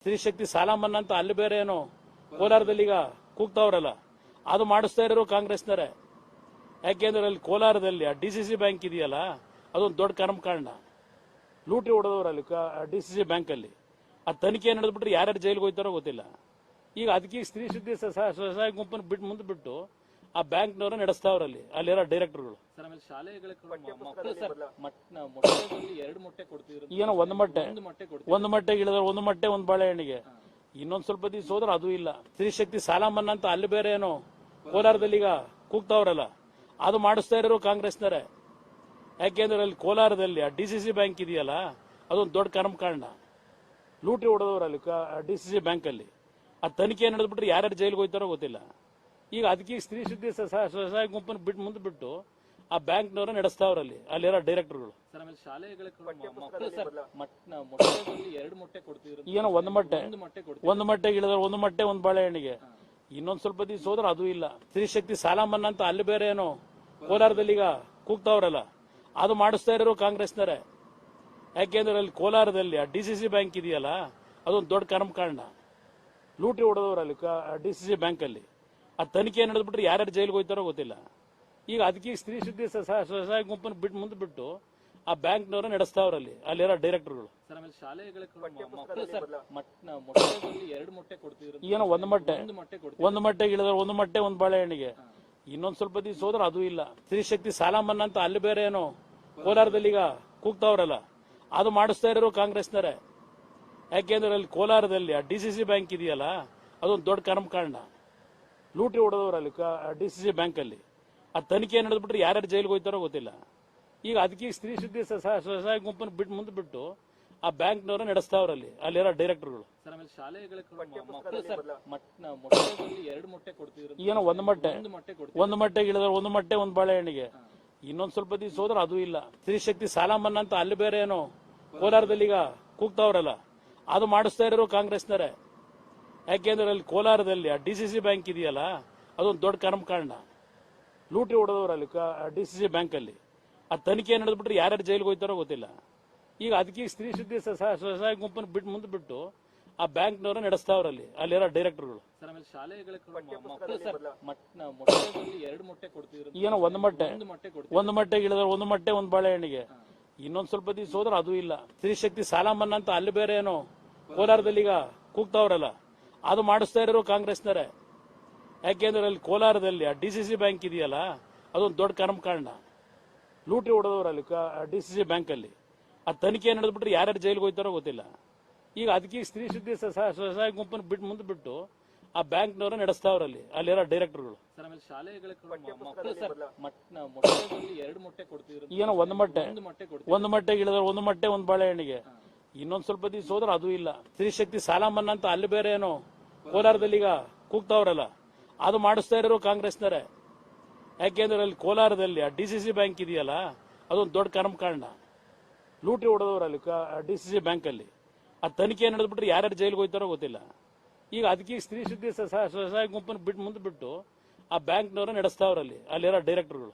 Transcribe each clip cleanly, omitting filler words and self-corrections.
ಸ್ತ್ರೀಶಕ್ತಿ ಸಾಲ ಮನ್ನಾ ಅಂತ ಅಲ್ಲಿ ಬೇರೆ ಏನೋ ಕೋಲಾರದಲ್ಲಿ ಈಗ ಕೂಗ್ತಾವ್ರಲ್ಲ, ಅದು ಮಾಡಿಸ್ತಾ ಇರೋರು ಕಾಂಗ್ರೆಸ್ನವರೇ. ಯಾಕೆಂದ್ರೆ ಅಲ್ಲಿ ಕೋಲಾರದಲ್ಲಿ ಡಿಸಿಸಿ ಬ್ಯಾಂಕ್ ಇದೆಯಲ್ಲ, ಅದೊಂದು ದೊಡ್ಡ ಕರ್ಮಕಾಂಡ. ಲೂಟಿ ಹೊಡೆದವ್ರಲ್ಲಿ ಡಿಸಿಸಿ ಬ್ಯಾಂಕ್ ಅಲ್ಲಿ ಆ ತನಿಖೆ ನಡೆದ್ಬಿಟ್ರೆ ಯಾರ್ಯಾರು ಜೈಲಿಗೆ ಹೋಗ್ತಾರೋ ಗೊತ್ತಿಲ್ಲ. ಈಗ ಅದಕ್ಕೆ ಸ್ತ್ರೀ ಶಕ್ತಿ ಸ್ವಸಹಾಯ ಗುಂಪನ್ನು ಮುಂದೆ ಬಿಟ್ಟು ಆ ಬ್ಯಾಂಕ್ನವರು ನಡೆಸ್ತಾವ್ರಲ್ಲಿ ಅಲ್ಲಿರೋ ಡೈರೆಕ್ಟರ್ಗಳು. ಏನೋ ಒಂದು ಮೊಟ್ಟೆ ಇಳಿದ್ರೆ ಒಂದು ಬಾಳೆಹಣ್ಣಿಗೆ ಇನ್ನೊಂದ್ ಸ್ವಲ್ಪ ದಿವಸ ಹೋದ್ರೆ ಅದು ಇಲ್ಲ. ಸ್ತ್ರೀ ಶಕ್ತಿ ಸಾಲ ಮನ್ನಾ ಅಂತ ಅಲ್ಲಿ ಬೇರೆ ಏನೋ ಕೋಲಾರದಲ್ಲಿ ಈಗ ಕೂಗ್ತಾವ್ರಲ್ಲ, ಅದು ಮಾಡಿಸ್ತಾ ಇರೋರು ಕಾಂಗ್ರೆಸ್ನವರೇ. ಯಾಕೆಂದ್ರೆ ಅಲ್ಲಿ ಕೋಲಾರದಲ್ಲಿ ಡಿಸಿಸಿ ಬ್ಯಾಂಕ್ ಇದೆಯಲ್ಲ, ಅದೊಂದು ದೊಡ್ಡ ಕರ್ಮಕಾಂಡ. ಲೂಟಿ ಹೊಡೆದವ್ರಲ್ಲಿ ಡಿಸಿಸಿ ಬ್ಯಾಂಕ್ ಅಲ್ಲಿ ಆ ತನಿಖೆ ನಡೆದ್ಬಿಟ್ರೆ ಯಾರ್ಯಾರು ಜೈಲಿಗೆ ಹೋಗ್ತಾರೋ ಗೊತ್ತಿಲ್ಲ. ಈಗ ಅದಕ್ಕೆ ಸ್ತ್ರೀ ಶಕ್ತಿ ಸ್ವಸಹಾಯ ಗುಂಪನ್ನು ಮುಂದೆ ಬಿಟ್ಟು ಆ ಬ್ಯಾಂಕ್ನವರು ನಡೆಸ್ತಾವ್ರಲ್ಲಿ ಅಲ್ಲಿರೋ ಡೈರೆಕ್ಟರ್ಗಳು. ಏನೋ ಒಂದು ಮೊಟ್ಟೆ ಇಳಿದ್ರೆ ಒಂದು ಬಾಳೆಹಣ್ಣಿಗೆ ಇನ್ನೊಂದ್ ಸ್ವಲ್ಪ ದಿವಸ ಹೋದ್ರೆ ಅದು ಇಲ್ಲ. ಸ್ತ್ರೀ ಶಕ್ತಿ ಸಾಲ ಮನ್ನಾ ಅಂತ ಅಲ್ಲಿ ಬೇರೆ ಏನೋ ಕೋಲಾರದಲ್ಲಿ ಈಗ ಕೂಗ್ತಾವ್ರಲ್ಲ, ಅದು ಮಾಡಿಸ್ತಾ ಇರೋರು ಕಾಂಗ್ರೆಸ್ನವರೇ. ಯಾಕೆಂದ್ರೆ ಅಲ್ಲಿ ಕೋಲಾರದಲ್ಲಿ ಡಿಸಿಸಿ ಬ್ಯಾಂಕ್ ಇದೆಯಲ್ಲ, ಅದೊಂದು ದೊಡ್ಡ ಕರ್ಮಕಾಂಡ. ಲೂಟಿ ಹೊಡೆದವ್ರಲ್ಲಿ ಡಿಸಿಸಿ ಬ್ಯಾಂಕ್ ಅಲ್ಲಿ ಆ ತನಿಖೆ ನಡೆದ್ಬಿಟ್ರೆ ಯಾರ್ಯಾರು ಜೈಲಿಗೆ ಹೋಗ್ತಾರೋ ಗೊತ್ತಿಲ್ಲ. ಈಗ ಅದಕ್ಕೆ ಸ್ತ್ರೀ ಶಕ್ತಿ ಸ್ವಸಹಾಯ ಗುಂಪನ್ನು ಮುಂದೆ ಬಿಟ್ಟು ಆ ಬ್ಯಾಂಕ್ನವರು ನಡೆಸ್ತಾವ್ರಲ್ಲಿ ಅಲ್ಲಿರೋ ಡೈರೆಕ್ಟರ್ಗಳು. ಏನೋ ಒಂದು ಮೊಟ್ಟೆ ಇಳಿದ್ರೆ ಒಂದು ಬಾಳೆಹಣ್ಣಿಗೆ ಇನ್ನೊಂದ್ ಸ್ವಲ್ಪ ದಿವಸ ಹೋದ್ರೆ ಅದು ಇಲ್ಲ. ಸ್ತ್ರೀ ಶಕ್ತಿ ಸಾಲ ಮನ್ನಾ ಅಂತ ಅಲ್ಲಿ ಬೇರೆ ಏನೋ ಕೋಲಾರದಲ್ಲಿ ಈಗ ಕೂಗ್ತಾವ್ರಲ್ಲ, ಅದು ಮಾಡಿಸ್ತಾ ಇರೋರು ಕಾಂಗ್ರೆಸ್ನವರೇ. ಯಾಕೆಂದ್ರೆ ಅಲ್ಲಿ ಕೋಲಾರದಲ್ಲಿ ಡಿಸಿಸಿ ಬ್ಯಾಂಕ್ ಇದೆಯಲ್ಲ, ಅದೊಂದು ದೊಡ್ಡ ಕರ್ಮಕಾಂಡ. ಲೂಟಿ ಹೊಡೆದವ್ರಲ್ಲಿ ಡಿಸಿಸಿ ಬ್ಯಾಂಕ್ ಅಲ್ಲಿ ಆ ತನಿಖೆ ನಡೆದ್ಬಿಟ್ರೆ ಯಾರ್ಯಾರು ಜೈಲಿಗೆ ಹೋಗ್ತಾರೋ ಗೊತ್ತಿಲ್ಲ. ಈಗ ಅದಕ್ಕೆ ಸ್ತ್ರೀ ಶಕ್ತಿ ಸ್ವಸಹಾಯ ಗುಂಪನ್ನು ಮುಂದೆ ಬಿಟ್ಟು ಆ ಬ್ಯಾಂಕ್ನವರು ನಡೆಸ್ತಾವ್ರಲ್ಲಿ ಅಲ್ಲಿರೋ ಡೈರೆಕ್ಟರ್ಗಳು. ಏನೋ ಒಂದು ಮೊಟ್ಟೆ ಇಳಿದ್ರೆ ಒಂದು ಬಾಳೆಹಣ್ಣಿಗೆ ಇನ್ನೊಂದ್ ಸ್ವಲ್ಪ ದಿವಸ ಹೋದ್ರೆ ಅದು ಇಲ್ಲ. ಸ್ತ್ರೀ ಶಕ್ತಿ ಸಾಲ ಮನ್ನಾ ಅಂತ ಅಲ್ಲಿ ಬೇರೆ ಏನೋ ಕೋಲಾರದಲ್ಲಿ ಈಗ ಕೂಗ್ತಾವ್ರಲ್ಲ, ಅದು ಮಾಡಿಸ್ತಾ ಇರೋರು ಕಾಂಗ್ರೆಸ್ನವರೇ. ಯಾಕೆಂದ್ರೆ ಅಲ್ಲಿ ಕೋಲಾರದಲ್ಲಿ ಡಿಸಿಸಿ ಬ್ಯಾಂಕ್ ಇದೆಯಲ್ಲ, ಅದೊಂದು ದೊಡ್ಡ ಕರ್ಮಕಾಂಡ. ಲೂಟಿ ಹೊಡೆದವ್ರಲ್ಲಿ ಡಿಸಿಸಿ ಬ್ಯಾಂಕ್ ಅಲ್ಲಿ ಆ ತನಿಖೆ ನಡೆದ್ಬಿಟ್ರೆ ಯಾರ್ಯಾರು ಜೈಲಿಗೆ ಹೋಗ್ತಾರೋ ಗೊತ್ತಿಲ್ಲ. ಈಗ ಅದಕ್ಕೆ ಸ್ತ್ರೀ ಶಕ್ತಿ ಸ್ವಸಹಾಯ ಗುಂಪನ್ನು ಮುಂದೆ ಬಿಟ್ಟು ಆ ಬ್ಯಾಂಕ್ನವರು ನಡೆಸ್ತಾವ್ರಲ್ಲಿ ಅಲ್ಲಿರೋ ಡೈರೆಕ್ಟರ್ಗಳು. ಏನೋ ಒಂದು ಮೊಟ್ಟೆ ಇಳಿದ್ರೆ ಒಂದು ಬಾಳೆಹಣ್ಣಿಗೆ ಇನ್ನೊಂದ್ ಸ್ವಲ್ಪ ದಿವಸ ಹೋದ್ರೆ ಅದು ಇಲ್ಲ. ಸ್ತ್ರೀ ಶಕ್ತಿ ಸಾಲ ಮನ್ನಾ ಅಂತ ಅಲ್ಲಿ ಬೇರೆ ಏನೋ ಕೋಲಾರದಲ್ಲಿ ಈಗ ಕೂಗ್ತಾವ್ರಲ್ಲ, ಅದು ಮಾಡಿಸ್ತಾ ಇರೋರು ಕಾಂಗ್ರೆಸ್ನವರೇ. ಯಾಕೆಂದ್ರೆ ಅಲ್ಲಿ ಕೋಲಾರದಲ್ಲಿ ಡಿಸಿಸಿ ಬ್ಯಾಂಕ್ ಇದೆಯಲ್ಲ, ಅದೊಂದು ದೊಡ್ಡ ಕರ್ಮಕಾಂಡ. ಲೂಟಿ ಹೊಡೆದವ್ರಲ್ಲಿ ಡಿಸಿಸಿ ಬ್ಯಾಂಕ್ ಅಲ್ಲಿ ಆ ತನಿಖೆ ನಡೆದ್ಬಿಟ್ರೆ ಯಾರ್ಯಾರು ಜೈಲಿಗೆ ಹೋಗ್ತಾರೋ ಗೊತ್ತಿಲ್ಲ. ಈಗ ಅದಕ್ಕೆ ಸ್ತ್ರೀ ಶಕ್ತಿ ಸ್ವಸಹಾಯ ಗುಂಪನ್ನು ಮುಂದೆ ಬಿಟ್ಟು ಆ ಬ್ಯಾಂಕ್ನವರು ನಡೆಸ್ತಾವ್ರಲ್ಲಿ ಅಲ್ಲಿರೋ ಡೈರೆಕ್ಟರ್ಗಳು. ಏನೋ ಒಂದು ಮೊಟ್ಟೆ ಇಳಿದ್ರೆ ಒಂದು ಬಾಳೆಹಣ್ಣಿಗೆ ಇನ್ನೊಂದ್ ಸ್ವಲ್ಪ ದಿವಸ ಹೋದ್ರೆ ಅದು ಇಲ್ಲ. ಸ್ತ್ರೀ ಶಕ್ತಿ ಸಾಲ ಮನ್ನಾ ಅಂತ ಅಲ್ಲಿ ಬೇರೆ ಏನೋ ಕೋಲಾರದಲ್ಲಿ ಈಗ ಕೂಗ್ತಾವ್ರಲ್ಲ, ಅದು ಮಾಡಿಸ್ತಾ ಇರೋರು ಕಾಂಗ್ರೆಸ್ನವರೇ. ಯಾಕೆಂದ್ರೆ ಅಲ್ಲಿ ಕೋಲಾರದಲ್ಲಿ ಡಿಸಿಸಿ ಬ್ಯಾಂಕ್ ಇದೆಯಲ್ಲ, ಅದೊಂದು ದೊಡ್ಡ ಕರ್ಮಕಾಂಡ. ಲೂಟಿ ಹೊಡೆದವ್ರಲ್ಲಿ ಡಿಸಿಸಿ ಬ್ಯಾಂಕ್ ಅಲ್ಲಿ ಆ ತನಿಖೆ ನಡೆದ್ಬಿಟ್ರೆ ಯಾರ್ಯಾರು ಜೈಲಿಗೆ ಹೋಗ್ತಾರೋ ಗೊತ್ತಿಲ್ಲ. ಈಗ ಅದಕ್ಕೆ ಸ್ತ್ರೀ ಶಕ್ತಿ ಸ್ವಸಹಾಯ ಗುಂಪನ್ನು ಮುಂದೆ ಬಿಟ್ಟು ಆ ಬ್ಯಾಂಕ್ನವರು ನಡೆಸ್ತಾವ್ರಲ್ಲಿ ಅಲ್ಲಿರೋ ಡೈರೆಕ್ಟರ್ಗಳು.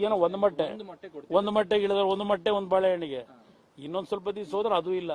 ಏನೋ ಒಂದು ಮೊಟ್ಟೆ ಇಳಿದ್ರೆ ಒಂದು ಬಾಳೆಹಣ್ಣಿಗೆ ಇನ್ನೊಂದ್ ಸ್ವಲ್ಪ ದಿವಸ ಹೋದ್ರೆ ಅದು ಇಲ್ಲ.